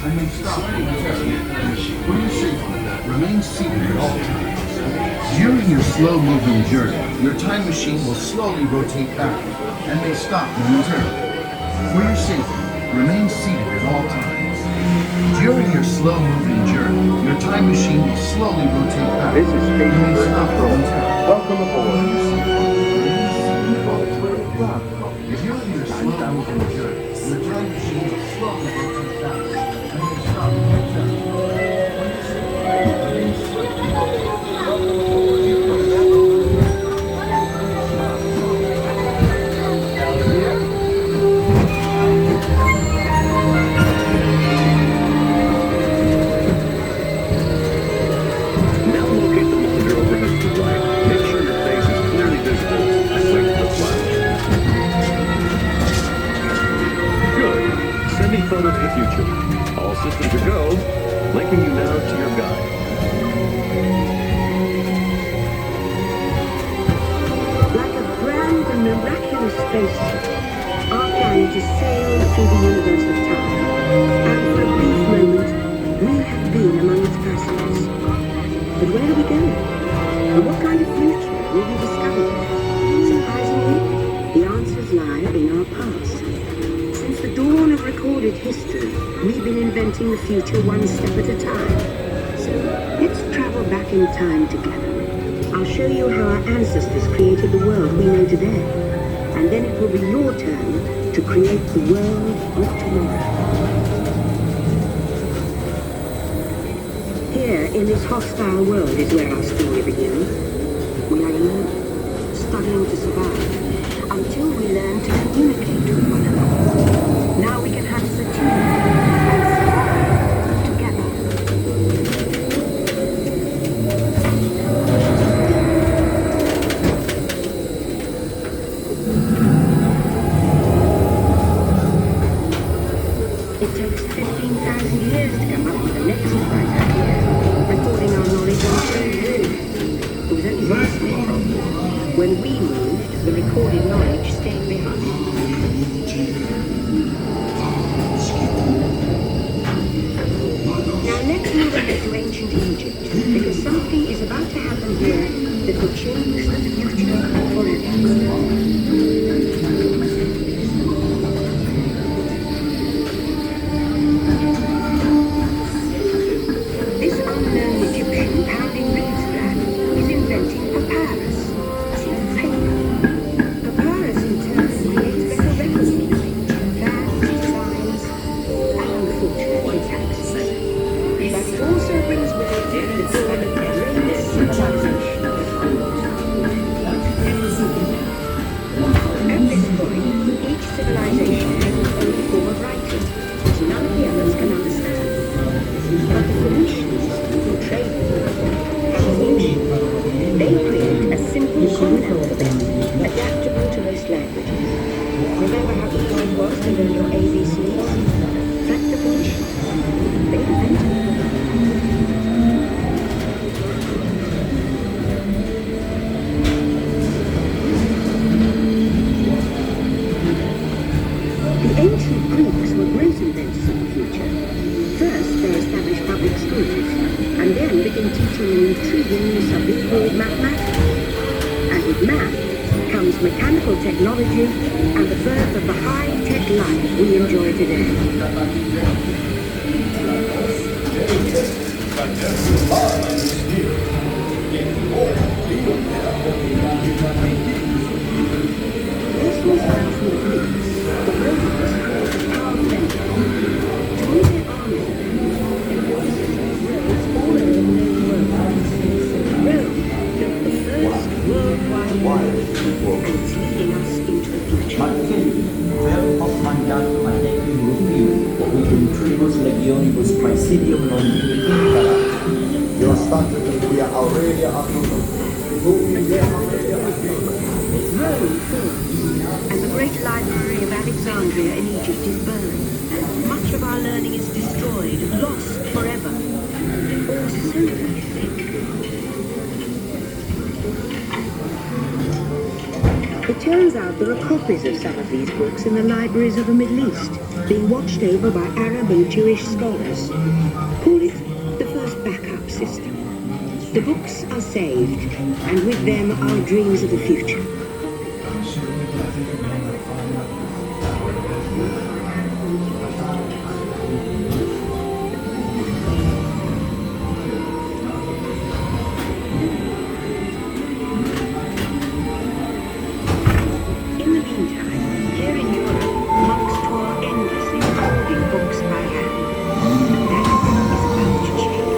and may stop momentarily. For your safety, remain seated at all times. During your slow-moving journey, your time machine will slowly rotate back and may stop momentarily. For your safety, remain seated at all times. During your slow-moving journey, your time machine will slowly rotate back. This is Spaceship and may Earth stop Control. momentarily. Welcome aboard. During your slow-moving journey, your time machine will slowly rotate back and may stop momentarily. Photos of the future. All systems are go. Linking you now to your guide. Like a grand and miraculous spaceship, our planet is sailed through the universe of time. And for a brief moment, we have been among its passengers. But where are we going? And what kind of future will we discover there? Surprisingly, the answers lie in our past. Since the dawn of recorded history, we've been inventing the future one step at a time. So let's travel back in time together. I'll show you how our ancestors created the world we know today. And then it will be your turn to create the world of tomorrow. Here, in this hostile world, is where our story begins. We are alone, struggling to survive, until we learn to communicate with one another. Now we can have sativa and survive together. It takes 15,000 years to come up with the next right idea, recording our knowledge on stone walls. It was only last when we moved, the recorded knowledge stayed behind. Let's move ahead to ancient Egypt, because something is about to happen here that will change the future forever. This unknown Egyptian pounding reeds plant is inventing papyrus. See, paper. Papyrus in turn creates better record keeping, plans, designs, and unfortunately taxes. But it also brings with it the dawn of great civilization. At this point, each civilization has its own form of writing, which none of the others can understand. But the Phoenicians, who trade with them, have they create a simple common alphabet, adaptable to most languages. Remember how the point was to learn your ABCs? That's the Phoenicians. They invented it. The ancient Greeks were great inventors of the future. First, they established public schools, and then began teaching an intriguing new subject called mathematics. And with math comes mechanical technology and the birth of the high-tech life we enjoy today. This was how for the Greeks, the Romans called the power of men. To move their army, they visited roads all over the known world. Rome built the first worldwide road, and it's leading us into the future. Rome falls, and the great library of Alexandria in Egypt is burned. Much of our learning is destroyed, lost forever. Or so we think. It turns out there are copies of some of these books in the libraries of the Middle East. being watched over by Arab and Jewish scholars. Call it the first backup system. The books are saved, and with them our dreams of the future. In the meantime, here in Europe, monks toil endlessly holding books by hand. But that is about to change.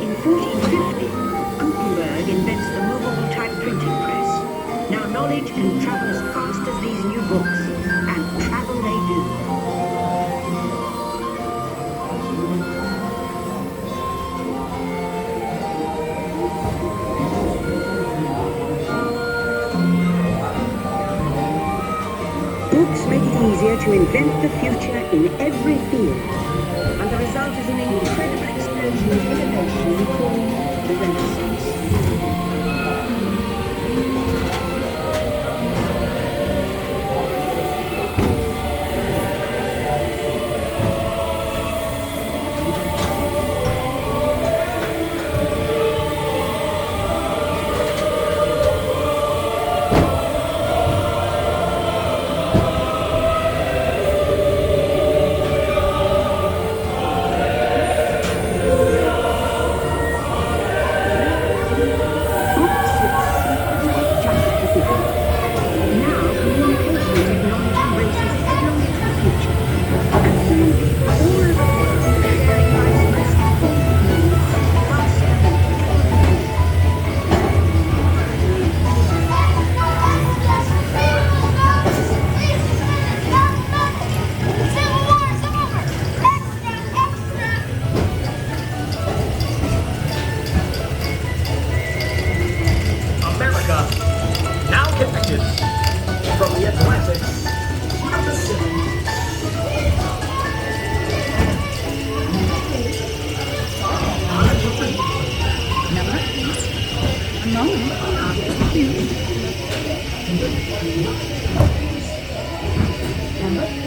In 1450, Gutenberg invents the movable type printing press. Now knowledge can travel as fast as these new books, and travel they do. Books make it easier to invent the future in every field, and the result is an incredible explosion of innovation we call the Renaissance. America, now connected from the Atlantic to the Pacific.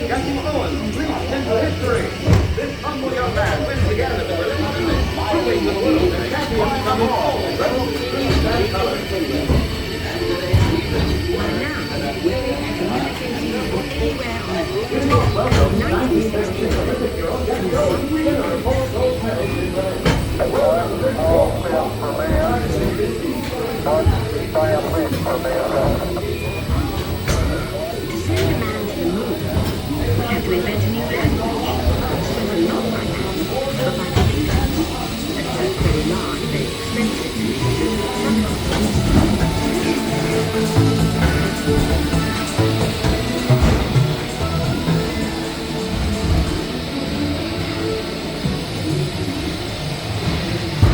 Captain Owen, please into history. This humble young man wins again at the Olympics, proving the world the champion of all. Rebel green and color. To send a man to the moon, we had to invent a new language. So not by hand, but by computer. At first very large, very expensive.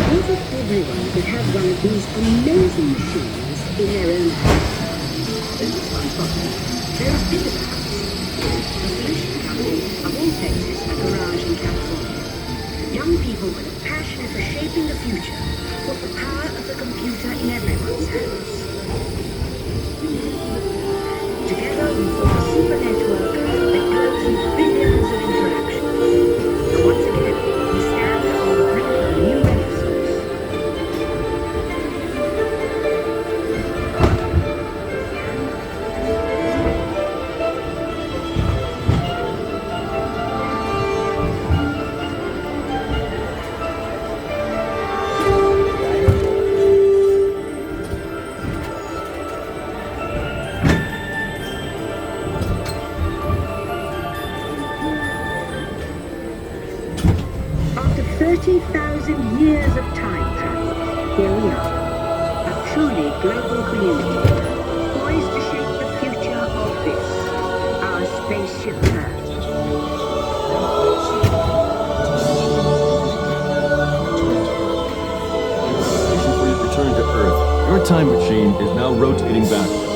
What if everyone could have one of these amazing machines in their own house? This is one problem. There are bigger house. The solution comes in, of all places, a garage in California. Young people with a passion for shaping the future put the power of the computer in everyone's hands. Together we form a super network that grows with billions of interactions. And once again, we stand on the brink of a new renaissance. After 30,000 years of time travel, here we are, a truly global community, poised to shape the future of this, our spaceship Earth. Before you return to Earth, your time machine is now rotating backward.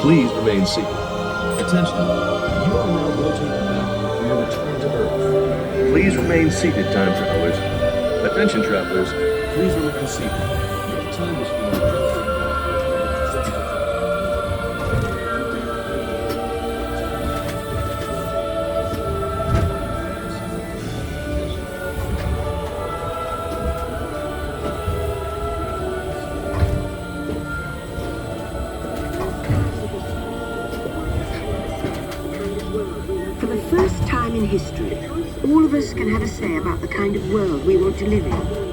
Please remain seated. Attention, you are now rotating backward for your return to Earth. Please remain seated, time travelers. Attention, travelers. Please remain seated. Your time machine. For the first time in history, all of us can have a say about the kind of world we want to live in.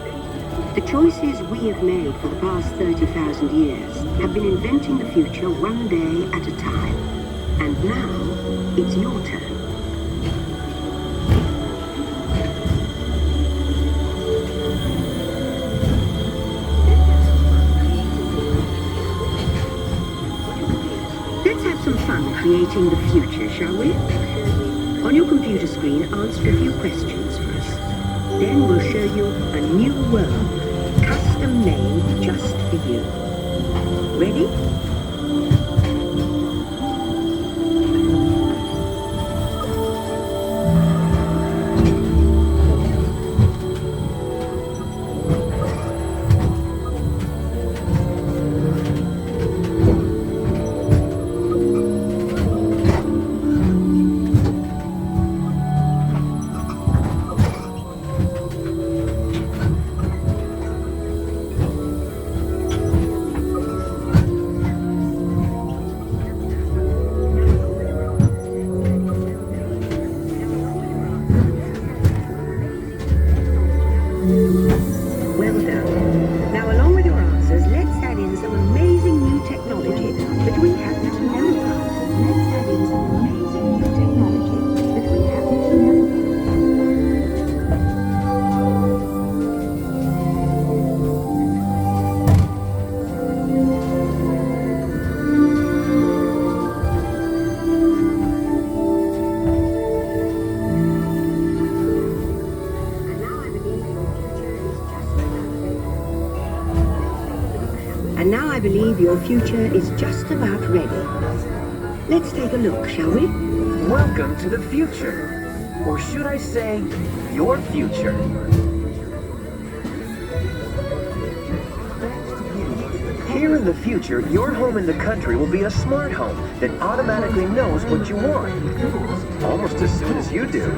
The choices we have made for the past 30,000 years have been inventing the future one day at a time. And now, it's your turn. Let's have some fun creating the future, shall we? On your computer screen, answer a few questions for us. Then we'll show you a new world, custom made just for you. Ready? Well done. Now, along with your answers, let's add in some amazing new technology that we happen to know about. Let's add in some amazing new technology that we happen to know about. And now I believe your future is just about ready. Let's take a look, shall we? Welcome to the future. Or should I say, your future. Here in the future, your home in the country will be a smart home that automatically knows what you want. Almost as soon as you do.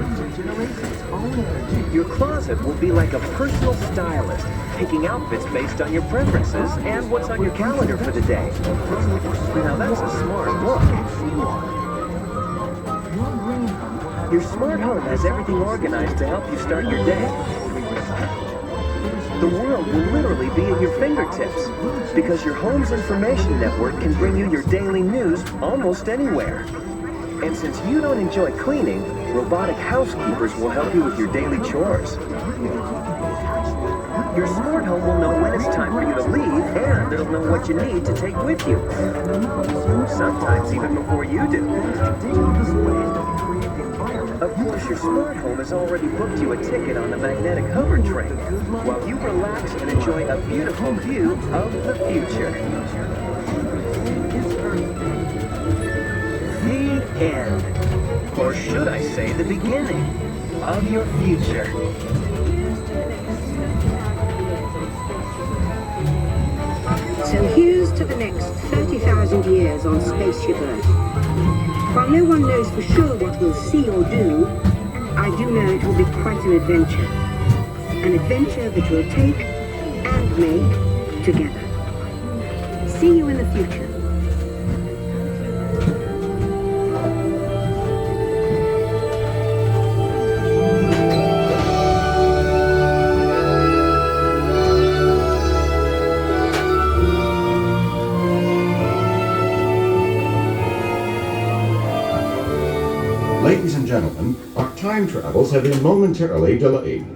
Your closet will be like a personal stylist, picking outfits based on your preferences and what's on your calendar for the day. Now that's a smart look. Your smart home has everything organized to help you start your day. The world will literally be at your fingertips because your home's information network can bring you your daily news almost anywhere. And since you don't enjoy cleaning, robotic housekeepers will help you with your daily chores. Your smart home will know when it's time for you to leave, and it'll know what you need to take with you. Sometimes even before you do. Of course, your smart home has already booked you a ticket on the magnetic hover train, while you relax and enjoy a beautiful view of the future. The end. Or should I say the beginning of your future. So here's to the next 30,000 years on Spaceship Earth. While no one knows for sure what we'll see or do, I do know it will be quite an adventure. An adventure that we'll take and make together. See you in the future. Ladies and gentlemen, our time travels have been momentarily delayed.